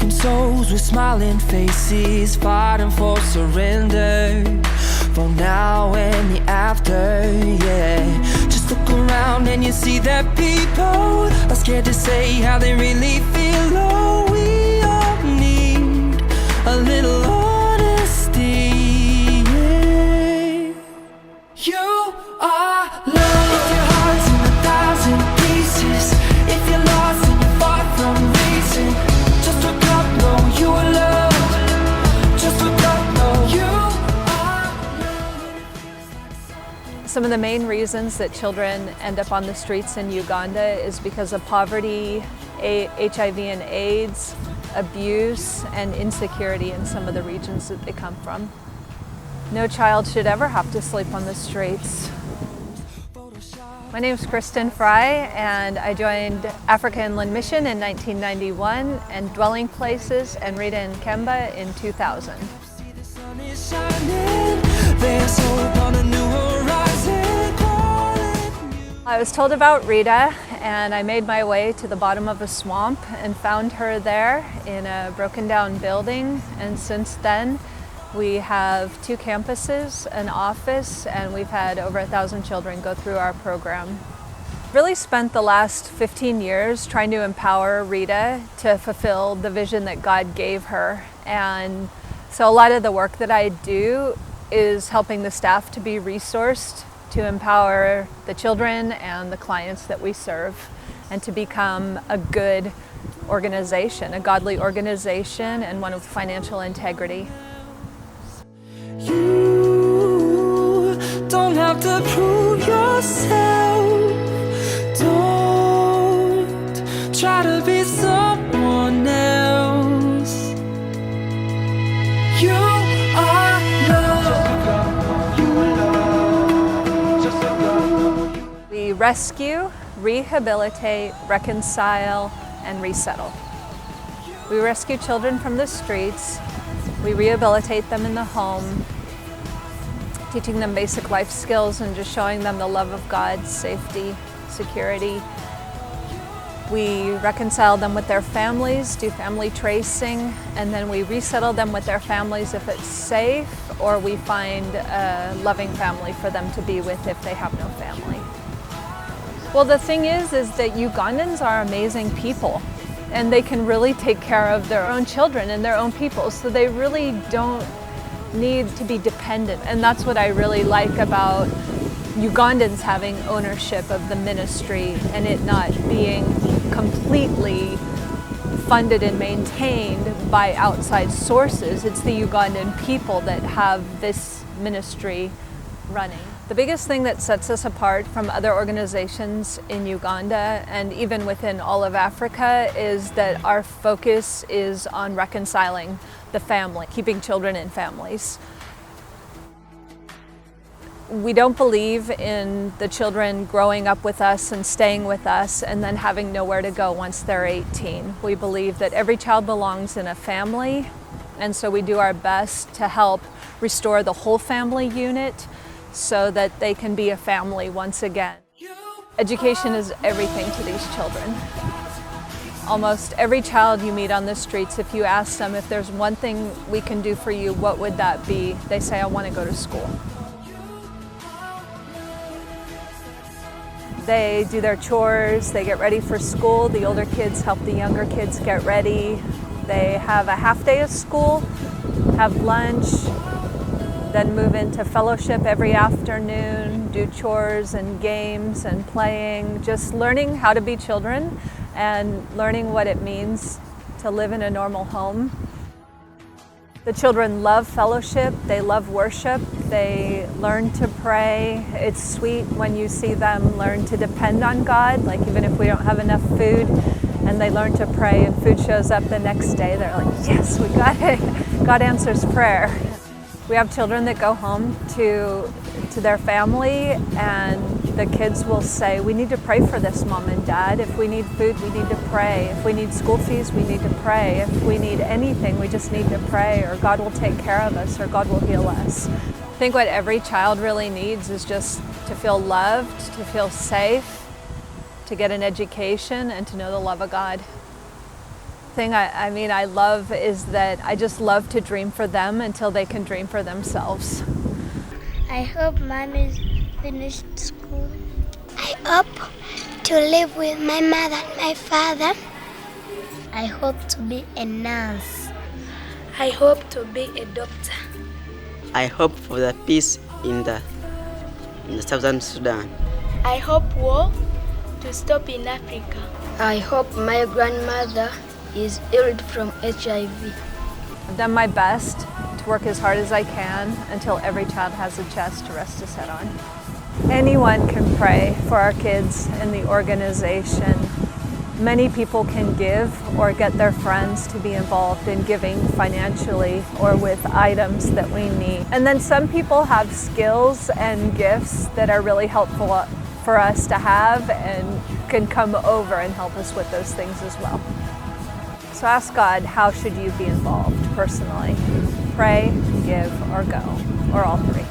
broken souls with smiling faces, fighting for surrender, for now and the after, yeah. Just look around and you see that people are scared to say how they really feel. Oh, we all need a little honesty, yeah. You are love. If your heart's in 1,000 pieces, if you're lost and you're far from reason, just look up, know you are loved. Just look up, know you are loved. Some of the main reasons that children end up on the streets in Uganda is because of poverty, HIV and AIDS, abuse, and insecurity in some of the regions that they come from. No child should ever have to sleep on the streets. My name is Kristen Fry, and I joined Africa Inland Mission in 1991 and Dwelling Places and Rita and Kemba in 2000. I was told about Rita, and I made my way to the bottom of a swamp and found her there in a broken down building. And since then, we have 2 campuses, an office, and we've had over 1,000 children go through our program. Really spent the last 15 years trying to empower Rita to fulfill the vision that God gave her. And so a lot of the work that I do is helping the staff to be resourced to empower the children and the clients that we serve, and to become a good organization, a godly organization, and one with financial integrity. You don't have to prove yourself. Don't try to be someone else. You are loved. We rescue, rehabilitate, reconcile, and resettle. We rescue children from the streets. We rehabilitate them in the home, teaching them basic life skills and just showing them the love of God, safety, security. We reconcile them with their families, do family tracing, and then we resettle them with their families if it's safe, or we find a loving family for them to be with if they have no family. Well, the thing is that Ugandans are amazing people, and they can really take care of their own children and their own people, so they really don't need to be dependent. And that's what I really like about Ugandans having ownership of the ministry and it not being completely funded and maintained by outside sources. It's the Ugandan people that have this ministry running. The biggest thing that sets us apart from other organizations in Uganda and even within all of Africa is that our focus is on reconciling the family, keeping children in families. We don't believe in the children growing up with us and staying with us and then having nowhere to go once they're 18. We believe that every child belongs in a family, and so we do our best to help restore the whole family unit so that they can be a family once again. Education is everything to these children. Almost every child you meet on the streets, if you ask them if there's one thing we can do for you, what would that be? They say, I want to go to school. They do their chores, they get ready for school. The older kids help the younger kids get ready. They have a half day of school, have lunch, then move into fellowship every afternoon, do chores and games and playing, just learning how to be children and learning what it means to live in a normal home. The children love fellowship, they love worship, they learn to pray. It's sweet when you see them learn to depend on God, like even if we don't have enough food, and they learn to pray and food shows up the next day, they're like, yes, we got it. God answers prayer. We have children that go home to their family, and the kids will say, we need to pray for this, Mom and Dad. If we need food, we need to pray. If we need school fees, we need to pray. If we need anything, we just need to pray, or God will take care of us, or God will heal us. I think what every child really needs is just to feel loved, to feel safe, to get an education, and to know the love of God. thing I love is that I just love to dream for them until they can dream for themselves. I hope Mommy's finished school. I hope to live with my mother and my father. I hope to be a nurse. I hope to be a doctor. I hope for the peace in the Southern Sudan. I hope war to stop in Africa. I hope my grandmother is healed from HIV. I've done my best to work as hard as I can until every child has a chest to rest his head on. Anyone can pray for our kids in the organization. Many people can give or get their friends to be involved in giving financially or with items that we need. And then some people have skills and gifts that are really helpful for us to have and can come over and help us with those things as well. So ask God, how should you be involved personally? Pray, give, or go, or all three.